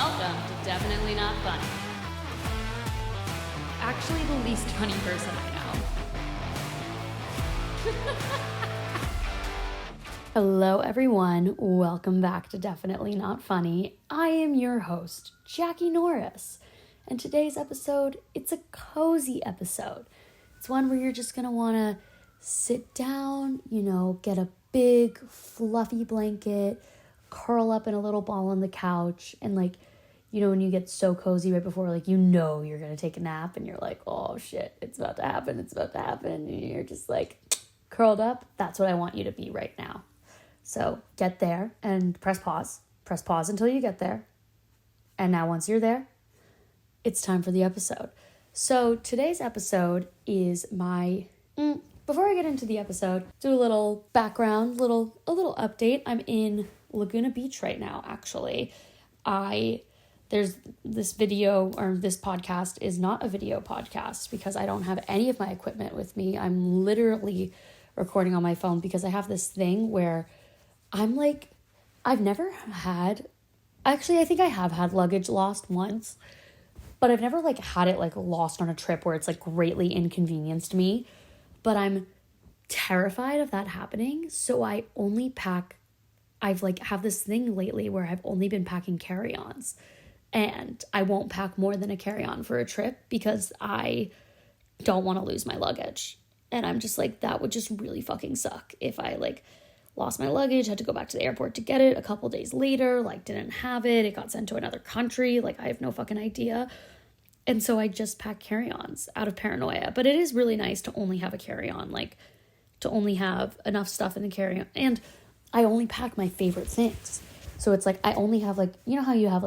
welcome to Definitely Not Funny. Actually, the least funny person I know. Hello, everyone. Welcome back to Definitely Not Funny. I am your host, Jackie Norris. And today's episode, it's a cozy episode. It's one where you're just going to want to sit down, get a big fluffy blanket, curl up in a little ball on the couch, and when you get so cozy right before, you're going to take a nap, and you're like, oh shit, it's about to happen, and you're just curled up. That's what I want you to be right now. So get there and press pause until you get there. And now once you're there, it's time for the episode. So today's episode is before I get into the episode, do a little background, a little update. I'm in Laguna Beach right now, actually. There's this video, or this podcast is not a video podcast because I don't have any of my equipment with me. I'm literally recording on my phone because I have this thing where I've never had, actually I think I have had luggage lost once, but I've never had it lost on a trip where it's greatly inconvenienced me. But I'm terrified of that happening. So I only pack, I've have this thing lately where I've only been packing carry-ons. And I won't pack more than a carry-on for a trip because I don't want to lose my luggage. And I'm just that would just really fucking suck if I lost my luggage, had to go back to the airport to get it a couple days later, didn't have it, it got sent to another country, I have no fucking idea. And so I just pack carry-ons out of paranoia. But it is really nice to only have a carry-on, to only have enough stuff in the carry-on. And I only pack my favorite things. So it's I only have how you have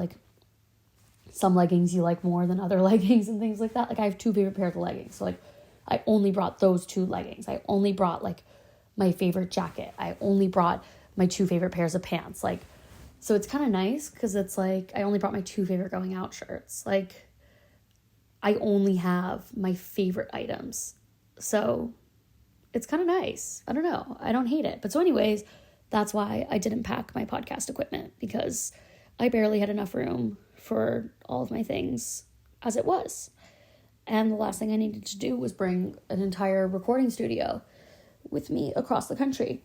some leggings you like more than other leggings and things like that. I have two favorite pairs of leggings. So I only brought those two leggings. I only brought my favorite jacket. I only brought my two favorite pairs of pants. So it's kind of nice because it's I only brought my two favorite going out shirts. I only have my favorite items. So it's kind of nice. I don't know. I don't hate it. But so anyways, that's why I didn't pack my podcast equipment because I barely had enough room for all of my things as it was. And the last thing I needed to do was bring an entire recording studio with me across the country.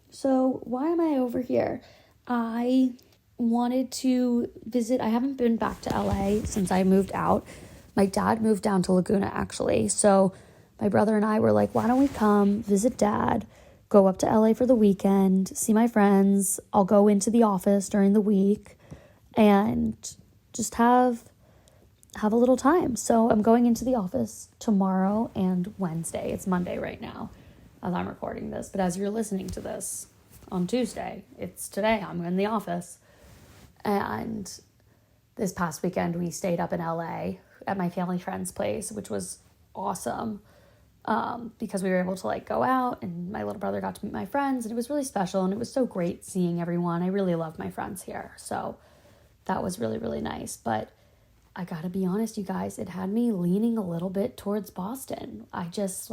So why am I over here? I wanted to visit. I haven't been back to LA since I moved out. My dad moved down to Laguna, actually. So my brother and I were why don't we come visit dad, go up to LA for the weekend, see my friends. I'll go into the office during the week and just have a little time. So I'm going into the office tomorrow and Wednesday. It's Monday right now as I'm recording this. But as you're listening to this on Tuesday, it's today. I'm in the office. And this past weekend, we stayed up in LA at my family friend's place, which was awesome because we were able to go out, and my little brother got to meet my friends, and it was really special, and it was so great seeing everyone. I really love my friends here, so that was really, really nice. But I gotta be honest, you guys, it had me leaning a little bit towards Boston. I just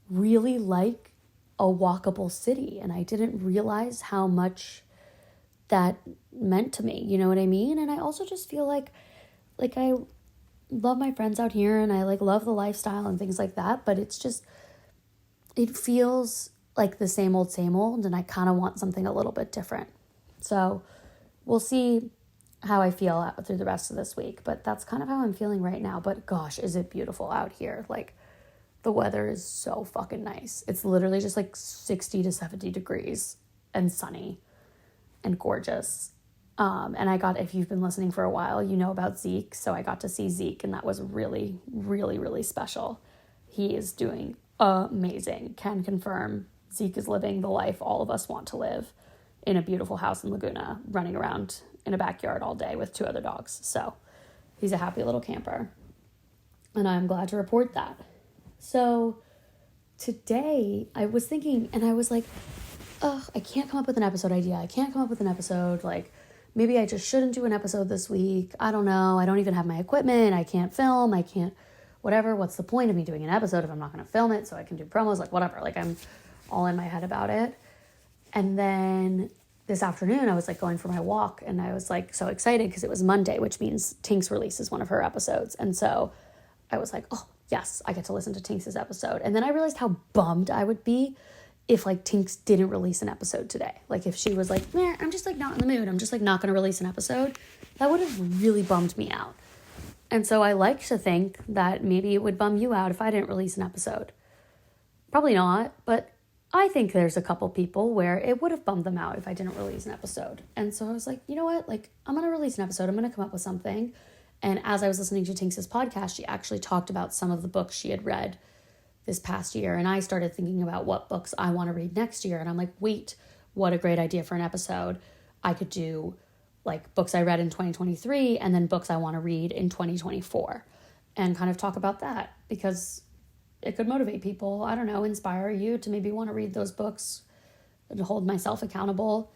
really like a walkable city, and I didn't realize how much that meant to me, you know what I mean? And I also just feel like I love my friends out here, and I love the lifestyle and things like that, but it's just, it feels like the same old, and I kind of want something a little bit different. So we'll see how I feel through the rest of this week, but that's kind of how I'm feeling right now. But gosh, is it beautiful out here. The weather is so fucking nice. It's literally just 60 to 70 degrees and sunny and gorgeous. And if you've been listening for a while, you know about Zeke. So I got to see Zeke, and that was really, really, really special. He is doing amazing. Can confirm Zeke is living the life all of us want to live in a beautiful house in Laguna, running around in a backyard all day with two other dogs. So he's a happy little camper. And I'm glad to report that. So today I was thinking, and I was I can't come up with an episode idea. I can't come up with an episode. Maybe I just shouldn't do an episode this week. I don't know. I don't even have my equipment. I can't film. I can't, whatever. What's the point of me doing an episode if I'm not going to film it so I can do promos? Whatever. I'm all in my head about it. And then this afternoon I was like going for my walk and I was like so excited because it was Monday, which means Tinks releases one of her episodes. And so I was like, oh yes, I get to listen to Tinks's episode. And then I realized how bummed I would be if like Tinks didn't release an episode today. Like if she was like, man, I'm just like not in the mood. I'm just like not going to release an episode. That would have really bummed me out. And so I like to think that maybe it would bum you out if I didn't release an episode. Probably not, but I think there's a couple people where it would have bummed them out if I didn't release an episode. And so I was like, you know what? Like, I'm going to release an episode. I'm going to come up with something. And as I was listening to Tinks's podcast, she actually talked about some of the books she had read this past year. And I started thinking about what books I want to read next year. And I'm like, wait, what a great idea for an episode. I could do like books I read in 2023 and then books I want to read in 2024 and kind of talk about that because it could motivate people, I don't know, inspire you to maybe want to read those books and hold myself accountable.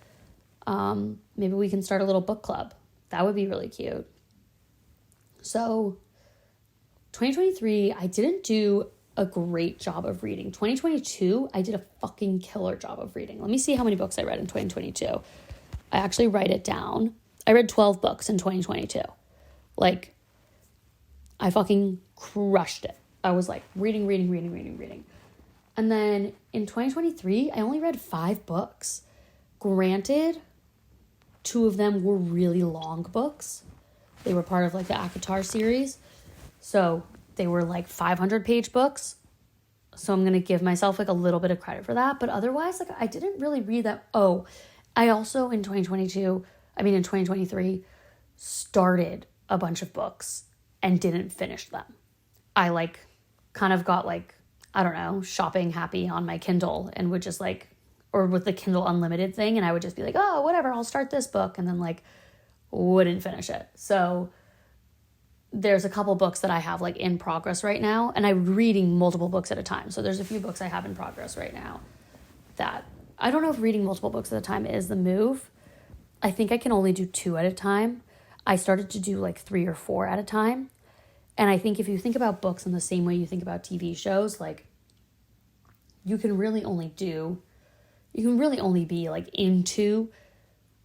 Maybe we can start a little book club. That would be really cute. So 2023, I didn't do a great job of reading. 2022, I did a fucking killer job of reading. Let me see how many books I read in 2022. I actually write it down. I read 12 books in 2022. Like, I fucking crushed it. I was like reading. And then in 2023, I only read 5 books. Granted, 2 of them were really long books. They were part of like the ACOTAR series. So they were like 500-page books. So I'm going to give myself like a little bit of credit for that. But otherwise, like I didn't really read that. Oh, I also in 2023, started a bunch of books and didn't finish them. I like kind of got like, I don't know, shopping happy on my Kindle and would just like, or with the Kindle Unlimited thing. And I would just be like, oh, whatever, I'll start this book. And then like wouldn't finish it. So there's a couple books that I have like in progress right now. And I'm reading multiple books at a time. So there's a few books I have in progress right now that I don't know if reading multiple books at a time is the move. I think I can only do 2 at a time. I started to do like 3 or 4 at a time. And I think if you think about books in the same way you think about TV shows, like you can really only be like into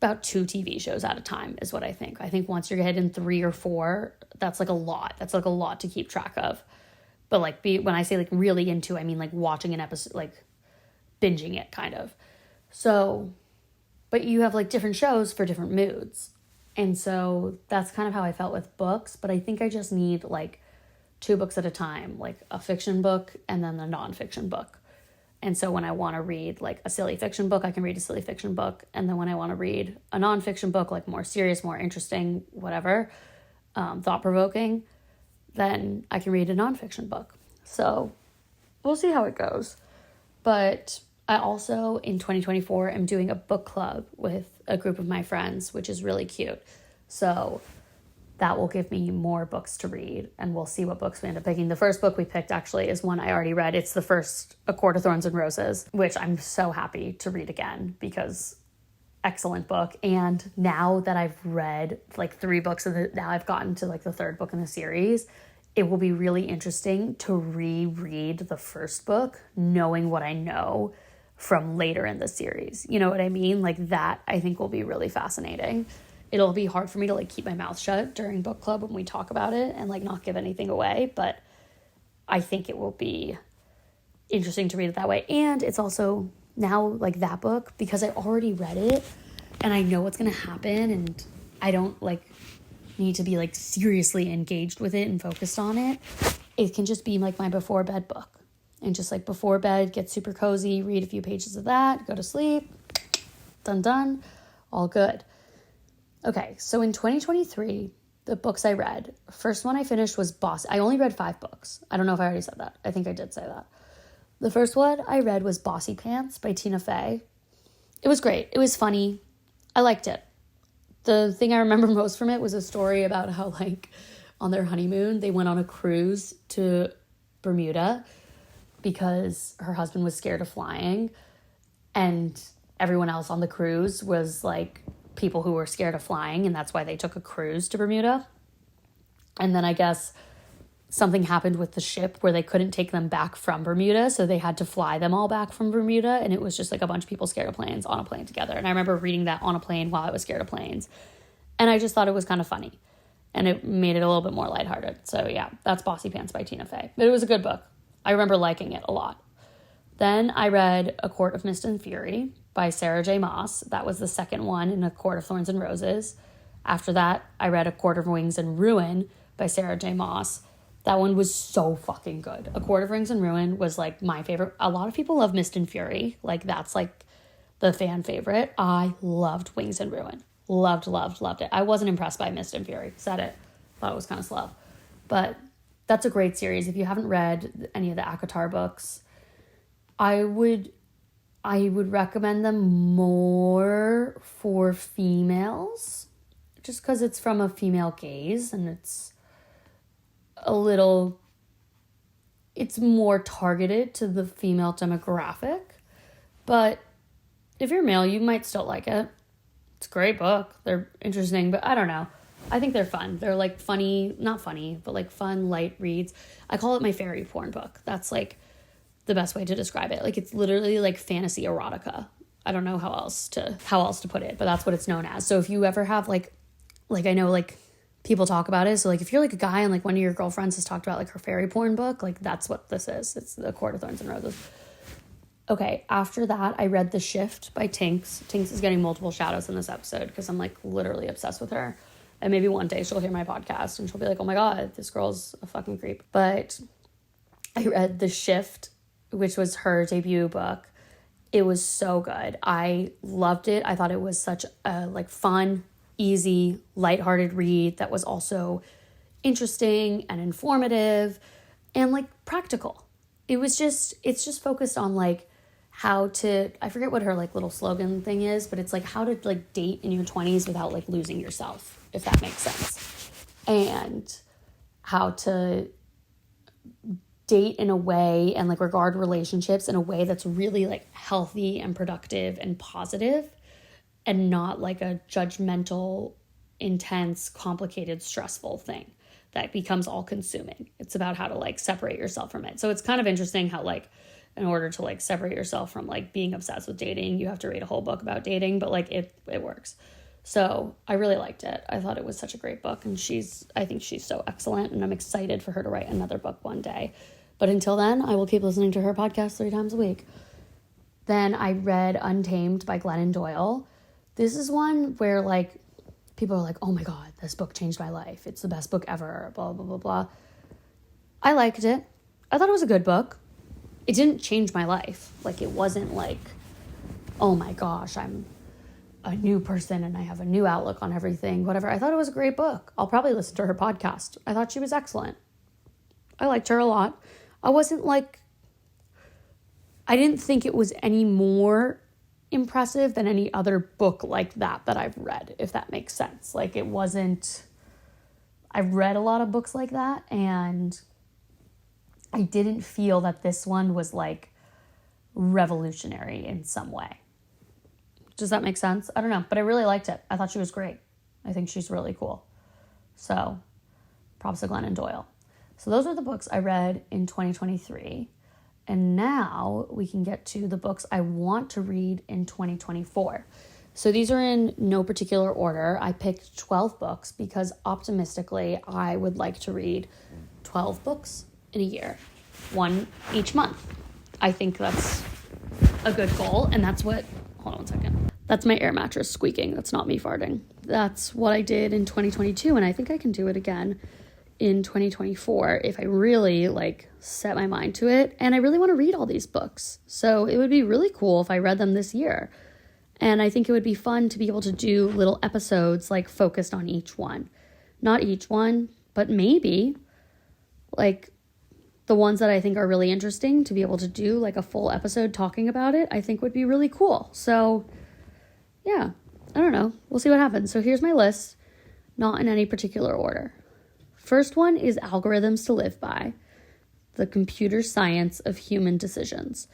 about 2 TV shows at a time is what I think. I think once you're hitting 3 or 4, that's like a lot. That's like a lot to keep track of. But like when I say like really into, I mean like watching an episode, like binging it kind of. So, but you have like different shows for different moods. And so that's kind of how I felt with books. But I think I just need like 2 books at a time, like a fiction book and then a nonfiction book. And so when I want to read like a silly fiction book, I can read a silly fiction book. And then when I want to read a nonfiction book, like more serious, more interesting, whatever, thought-provoking, then I can read a nonfiction book. So we'll see how it goes. But I also, in 2024, am doing a book club with a group of my friends, which is really cute. So that will give me more books to read, and we'll see what books we end up picking. The first book we picked actually is one I already read. It's the first A Court of Thorns and Roses, which I'm so happy to read again because excellent book. And now that I've read like 3 books, now I've gotten to like the 3rd book in the series, it will be really interesting to reread the first book, knowing what I know from later in the series. You know what I mean? Like that I think will be really fascinating. It'll be hard for me to like keep my mouth shut during book club when we talk about it and like not give anything away, but I think it will be interesting to read it that way. And it's also now like that book, because I already read it and I know what's going to happen and I don't like need to be like seriously engaged with it and focused on it. It can just be like my before bed book. And just like before bed, get super cozy, read a few pages of that, go to sleep, done, all good. Okay, so in 2023, the books I read, first one I finished was Bossy. I only read 5 books. I don't know if I already said that. I think I did say that. The first one I read was Bossy Pants by Tina Fey. It was great. It was funny. I liked it. The thing I remember most from it was a story about how like on their honeymoon, they went on a cruise to Bermuda because her husband was scared of flying and everyone else on the cruise was like people who were scared of flying, and that's why they took a cruise to Bermuda. And then I guess something happened with the ship where they couldn't take them back from Bermuda, so they had to fly them all back from Bermuda, and it was just like a bunch of people scared of planes on a plane together. And I remember reading that on a plane while I was scared of planes, and I just thought it was kind of funny, and it made it a little bit more lighthearted. So yeah, that's Bossy Pants by Tina Fey. But it was a good book. I remember liking it a lot. Then I read A Court of Mist and Fury by Sarah J. Maas. That was the second one in A Court of Thorns and Roses. After that, I read A Court of Wings and Ruin by Sarah J. Maas. That one was so fucking good. A Court of Rings and Ruin was like my favorite. A lot of people love Mist and Fury. Like that's like the fan favorite. I loved Wings and Ruin. Loved it. I wasn't impressed by Mist and Fury. Said it. Thought it was kind of slow. But that's a great series. If you haven't read any of the ACOTAR books, I would recommend them more for females. Just because it's from a female gaze and it's more targeted to the female demographic. But if you're male, you might still like it. It's a great book. They're interesting, but I don't know. I think they're fun. They're like funny, not funny, but like fun, light reads. I call it my fairy porn book. That's like the best way to describe it. Like it's literally like fantasy erotica. I don't know how else to put it, but that's what it's known as. So if you ever have like I know like people talk about it. So like if you're like a guy and like one of your girlfriends has talked about like her fairy porn book, like that's what this is. It's The Court of Thorns and Roses. Okay, after that, I read The Shift by Tinks. Tinks is getting multiple shout-outs in this episode because I'm like literally obsessed with her. And maybe one day she'll hear my podcast and she'll be like, oh my God, this girl's a fucking creep. But I read The Shift, which was her debut book. It was so good. I loved it. I thought it was such a like fun, easy, lighthearted read that was also interesting and informative and like practical. It's just focused on like how to, I forget what her like little slogan thing is, but it's like how to like date in your 20s without like losing yourself, if that makes sense. And how to date in a way and like regard relationships in a way that's really like healthy and productive and positive and not like a judgmental, intense, complicated, stressful thing that becomes all consuming. It's about how to like separate yourself from it. So it's kind of interesting how like in order to like separate yourself from like being obsessed with dating, you have to read a whole book about dating, but like it works. So I really liked it. I thought it was such a great book, and I think she's so excellent, and I'm excited for her to write another book one day. But until then, I will keep listening to her podcast 3 times a week. Then I read Untamed by Glennon Doyle. This is one where like people are like, oh my God, this book changed my life. It's the best book ever, blah, blah, blah, blah. I liked it. I thought it was a good book. It didn't change my life. Like it wasn't like, oh my gosh, I'm a new person and I have a new outlook on everything, whatever. I thought it was a great book. I'll probably listen to her podcast. I thought she was excellent. I liked her a lot. I didn't think it was any more impressive than any other book like that I've read, if that makes sense. Like it wasn't, I've read a lot of books like that, and I didn't feel that this one was like revolutionary in some way. Does that make sense? I don't know, but I really liked it. I thought she was great. I think she's really cool. So props to Glennon Doyle. So those are the books I read in 2023. And now we can get to the books I want to read in 2024. So these are in no particular order. I picked 12 books because optimistically I would like to read 12 books in a year, 1 each month. I think that's a good goal, and that's what, hold on 1 second. That's my air mattress squeaking. That's not me farting. That's what I did in 2022, and I think I can do it again in 2024 if I really like set my mind to it. And I really want to read all these books. So it would be really cool if I read them this year. And I think it would be fun to be able to do little episodes like focused on each one. Not each one, but maybe like the ones that I think are really interesting to be able to do like a full episode talking about it, I think would be really cool. So yeah, I don't know. We'll see what happens. So here's my list, not in any particular order. First one is Algorithms to Live By, The Computer Science of Human Decisions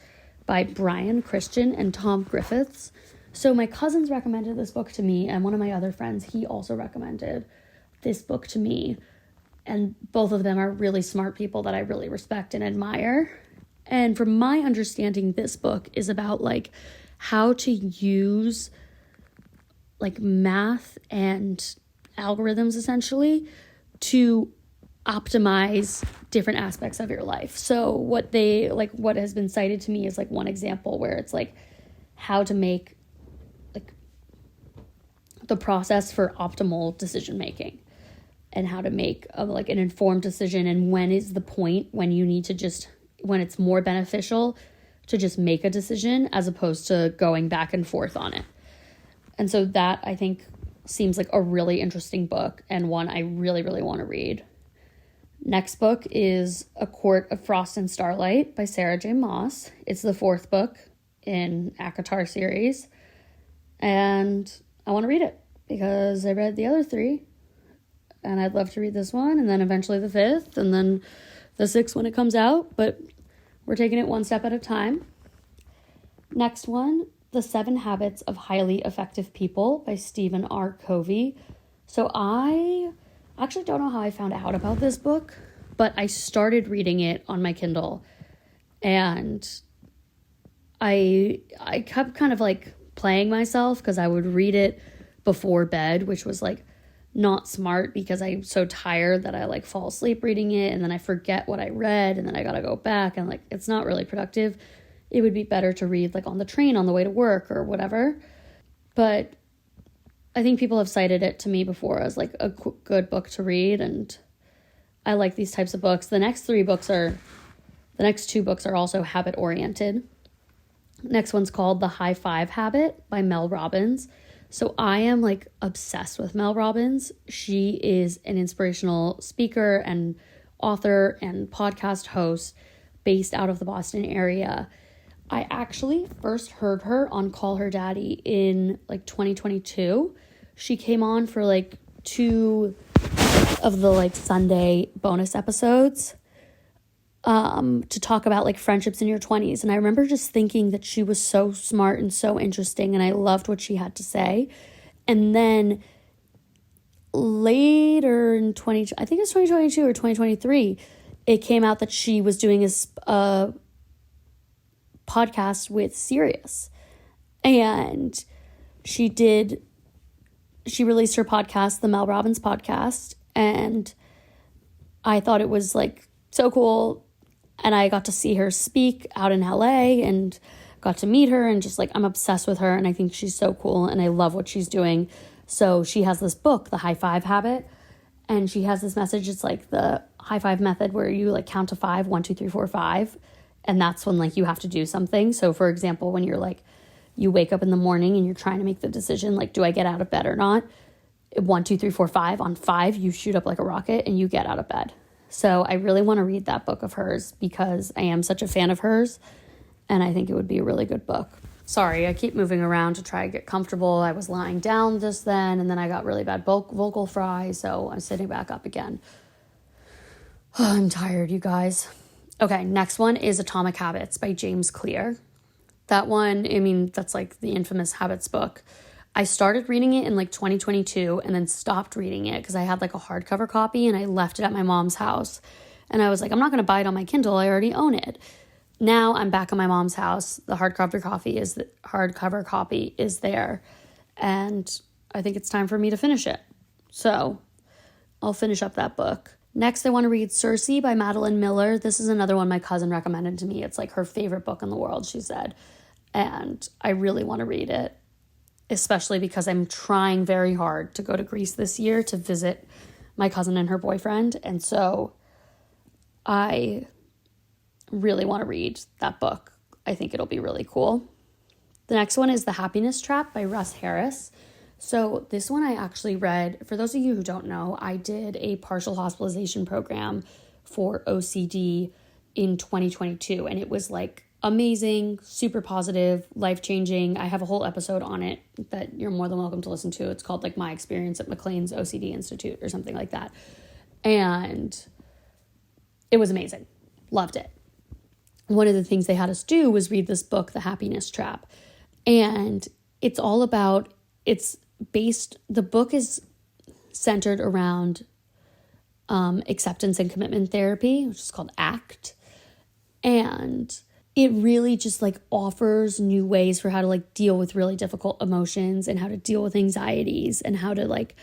by Brian Christian and Tom Griffiths. So my cousins recommended this book to me, and one of my other friends, he also recommended this book to me. And both of them are really smart people that I really respect and admire. And from my understanding, this book is about like how to use like math and algorithms essentially to optimize different aspects of your life. So what has been cited to me is like one example where it's like how to make like the process for optimal decision making and how to make like an informed decision, and when is the point when you need to when it's more beneficial to just make a decision as opposed to going back and forth on it. And so that, I think, seems like a really interesting book and one I really, really want to read. Next book is A Court of Frost and Starlight by Sarah J. Maas. It's the 4th book in ACOTAR series. And I want to read it because I read the other 3. And I'd love to read this one, and then eventually the 5th, and then the 6th when it comes out. But we're taking it one step at a time. Next one, The 7 Habits of Highly Effective People by Stephen R. Covey. So I actually don't know how I found out about this book, but I started reading it on my Kindle, and I kept kind of like playing myself because I would read it before bed, which was like not smart because I'm so tired that I like fall asleep reading it, and then I forget what I read, and then I gotta go back, and like it's not really productive. It would be better to read like on the train on the way to work or whatever. But I think people have cited it to me before as like a good book to read, and I like these types of books. The next 2 books are also habit oriented. Next one's called The High Five Habit by Mel Robbins. So I am like obsessed with Mel Robbins. She is an inspirational speaker and author and podcast host based out of the Boston area. I actually first heard her on Call Her Daddy in like 2022. She came on for like 2 of the like Sunday bonus episodes to talk about like friendships in your 20s. And I remember just thinking that she was so smart and so interesting, and I loved what she had to say. And then later in I think it was 2022 or 2023, it came out that she was doing a podcast with Sirius, and she released her podcast, the Mel Robbins podcast, and I thought it was like so cool. And I got to see her speak out in LA and got to meet her, and just like I'm obsessed with her, and I think she's so cool, and I love what she's doing. So she has this book, The High Five Habit, and she has this message. It's like the high five method where you like count to 5, 1, 2, 3, 4, 5. And that's when like you have to do something. So for example, when you're like, you wake up in the morning and you're trying to make the decision, like, do I get out of bed or not? 1, 2, 3, 4, 5. On 5, you shoot up like a rocket and you get out of bed. So I really want to read that book of hers because I am such a fan of hers, and I think it would be a really good book. Sorry, I keep moving around to try to get comfortable. I was lying down just then, and then I got really bad vocal fry, so I'm sitting back up again. Oh, I'm tired, you guys. Okay, next one is Atomic Habits by James Clear. That one, I mean, that's like the infamous habits book. I started reading it in like 2022 and then stopped reading it because I had like a hardcover copy and I left it at my mom's house. And I was like, I'm not going to buy it on my Kindle. I already own it. Now I'm back at my mom's house. The hardcover copy is there. And I think it's time for me to finish it. So I'll finish up that book. Next, I want to read Circe by Madeline Miller. This is another one my cousin recommended to me. It's like her favorite book in the world, she said. And I really want to read it, especially because I'm trying very hard to go to Greece this year to visit my cousin and her boyfriend. And so I really want to read that book. I think it'll be really cool. The next one is The Happiness Trap by Russ Harris. So this one I actually read. For those of you who don't know, I did a partial hospitalization program for OCD in 2022, and it was like amazing, super positive, life-changing. I have a whole episode on it that you're more than welcome to listen to. It's called like My Experience at McLean's OCD Institute or something like that. And it was amazing. Loved it. One of the things they had us do was read this book, The Happiness Trap. And it's all about, the book is centered around acceptance and commitment therapy, which is called ACT. And it really just like offers new ways for how to like deal with really difficult emotions and how to deal with anxieties and how to like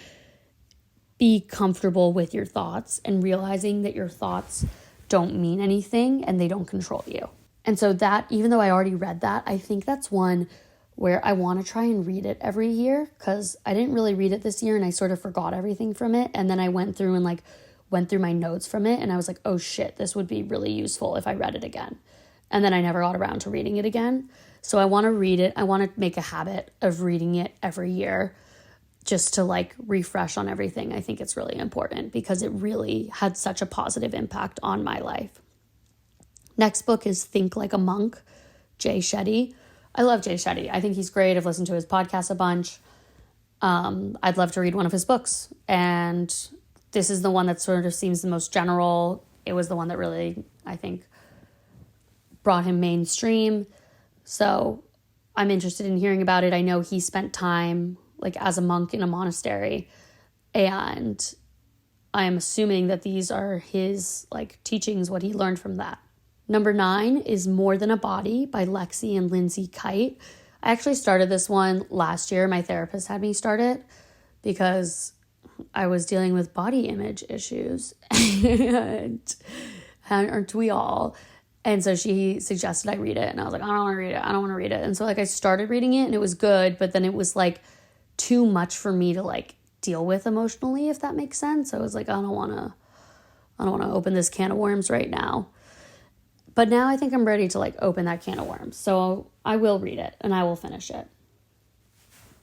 be comfortable with your thoughts and realizing that your thoughts don't mean anything and they don't control you. And so that, even though I already read that, I think that's one where I want to try and read it every year, because I didn't really read it this year and I sort of forgot everything from it. And then I went through my notes from it and I was like, oh shit, this would be really useful if I read it again. And then I never got around to reading it again. So I want to read it. I want to make a habit of reading it every year just to like refresh on everything. I think it's really important because it really had such a positive impact on my life. Next book is Think Like a Monk, Jay Shetty. I love Jay Shetty. I think he's great. I've listened to his podcast a bunch. I'd love to read one of his books. And this is the one that sort of seems the most general. It was the one that really, I think, brought him mainstream. So I'm interested in hearing about it. I know he spent time like as a monk in a monastery, and I'm assuming that these are his like teachings, what he learned from that. Number 9 is More Than a Body by Lexi and Lindsay Kite. I actually started this one last year. My therapist had me start it because I was dealing with body image issues, and aren't we all? And so she suggested I read it, and I was like, I don't want to read it. And so like I started reading it and it was good, but then it was like too much for me to like deal with emotionally, if that makes sense. I was like, I don't want to open this can of worms right now. But now I think I'm ready to like open that can of worms. So I will read it and I will finish it.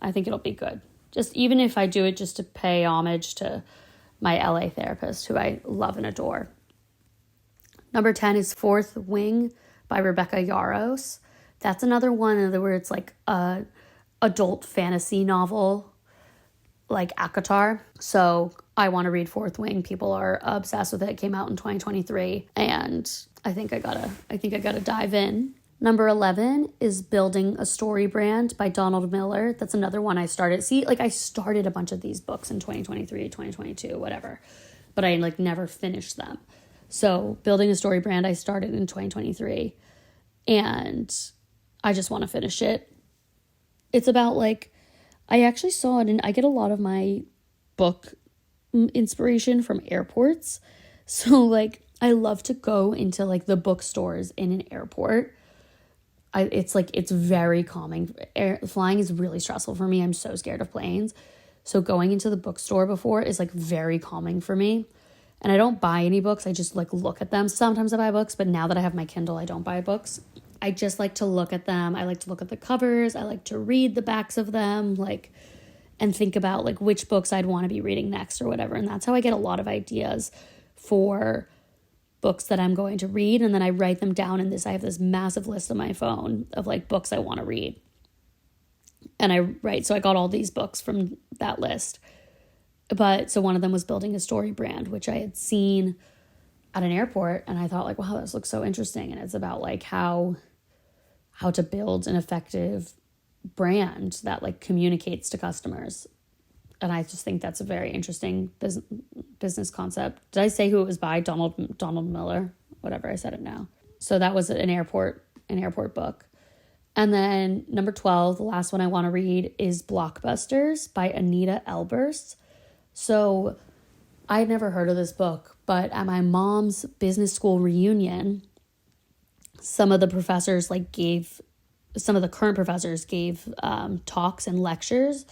I think it'll be good. Just even if I do it just to pay homage to my LA therapist, who I love and adore. Number 10 is Fourth Wing by Rebecca Yarros. That's another one where it's like a adult fantasy novel, like ACOTAR. So I want to read Fourth Wing. People are obsessed with it. It came out in 2023, and I think I gotta dive in. Number 11 is Building a Story Brand by Donald Miller. That's another one I started. I started a bunch of these books in 2023, 2022, whatever, but I like never finished them. So Building a Story Brand I started in 2023, and I just want to finish it. It's about like, I actually saw it, and I get a lot of my book inspiration from airports. So like I love to go into like the bookstores in an airport. It's very calming. Flying is really stressful for me. I'm so scared of planes. So going into the bookstore before is like very calming for me. And I don't buy any books. I just like look at them. Sometimes I buy books, but now that I have my Kindle, I don't buy books. I just like to look at them. I like to look at the covers. I like to read the backs of them, like, and think about like which books I'd want to be reading next or whatever. And that's how I get a lot of ideas for books that I'm going to read. And then I write them down in I have this massive list on my phone of like books I want to read. And so I got all these books from that list. But so one of them was Building a Story Brand, which I had seen at an airport, and I thought like, wow, this looks so interesting. And it's about like how to build an effective brand that like communicates to customers. And I just think that's a very interesting business concept. Did I say who it was by? Donald Miller, whatever, I said it now. So that was an airport book. And then number 12, the last one I want to read is Blockbusters by Anita Elbers. So I had never heard of this book, but at my mom's business school reunion, some of the current professors gave talks and lectures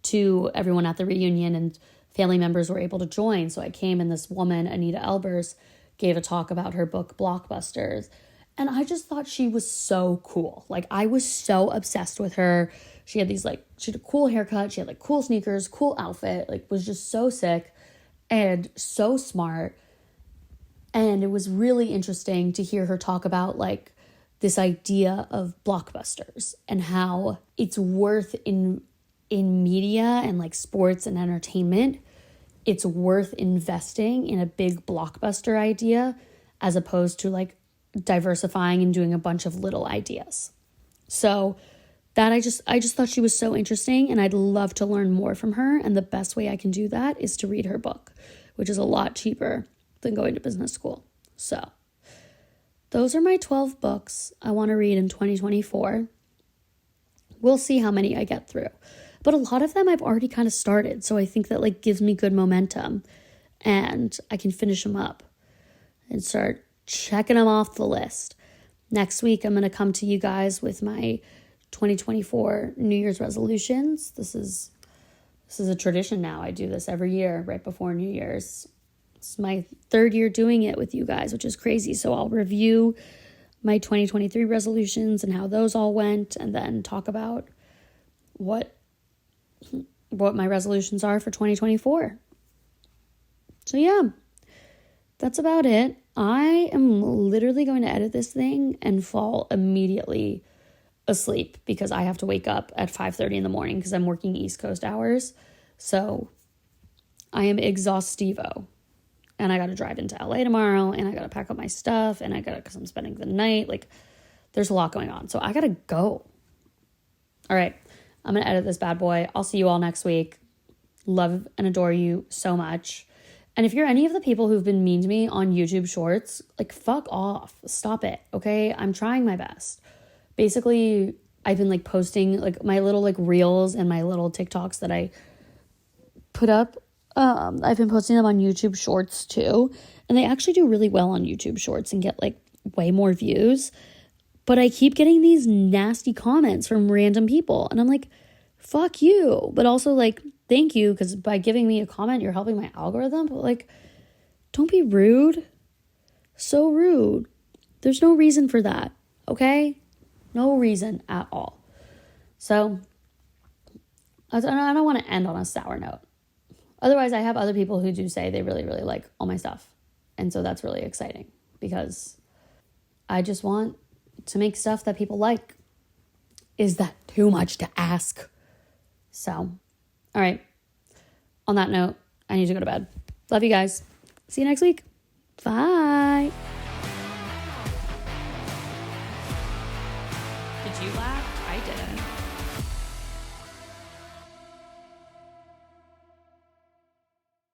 to everyone at the reunion, and family members were able to join. So I came, and this woman, Anita Elbers, gave a talk about her book, Blockbusters. And I just thought she was so cool. Like, I was so obsessed with her. She had a cool haircut. She had like cool sneakers, cool outfit, like was just so sick and so smart. And it was really interesting to hear her talk about like this idea of blockbusters and how it's worth in media and like sports and entertainment, it's worth investing in a big blockbuster idea as opposed to like diversifying and doing a bunch of little ideas. So that I just thought she was so interesting, and I'd love to learn more from her. And the best way I can do that is to read her book, which is a lot cheaper than going to business school. So those are my 12 books I want to read in 2024. We'll see how many I get through. But a lot of them I've already kind of started. So I think that like gives me good momentum and I can finish them up and start checking them off the list. Next week, I'm going to come to you guys with my 2024 New Year's resolutions. This is a tradition now. I do this every year right before New Year's. It's my third year doing it with you guys, which is crazy. So I'll review my 2023 resolutions and how those all went, and then talk about what my resolutions are for 2024. So yeah, that's about it. I am literally going to edit this thing and fall immediately asleep because I have to wake up at 5:30 in the morning because I'm working East Coast hours. So I am exhaustivo. And I got to drive into LA tomorrow, and I got to pack up my stuff, and because I'm spending the night. Like, there's a lot going on. So I got to go. All right. I'm going to edit this bad boy. I'll see you all next week. Love and adore you so much. And if you're any of the people who've been mean to me on YouTube Shorts, like, fuck off. Stop it, okay? I'm trying my best. Basically, I've been, like, posting, like, my little, like, reels and my little TikToks that I put up. I've been posting them on YouTube Shorts, too. And they actually do really well on YouTube Shorts and get, like, way more views. But I keep getting these nasty comments from random people. And I'm like, fuck you. But also, like, thank you, because by giving me a comment, you're helping my algorithm. But, like, don't be rude. So rude. There's no reason for that, okay? No reason at all. So, I don't want to end on a sour note. Otherwise, I have other people who do say they really, really like all my stuff. And so that's really exciting because I just want to make stuff that people like. Is that too much to ask? So, all right. On that note, I need to go to bed. Love you guys. See you next week. Bye. Did you laugh? I didn't.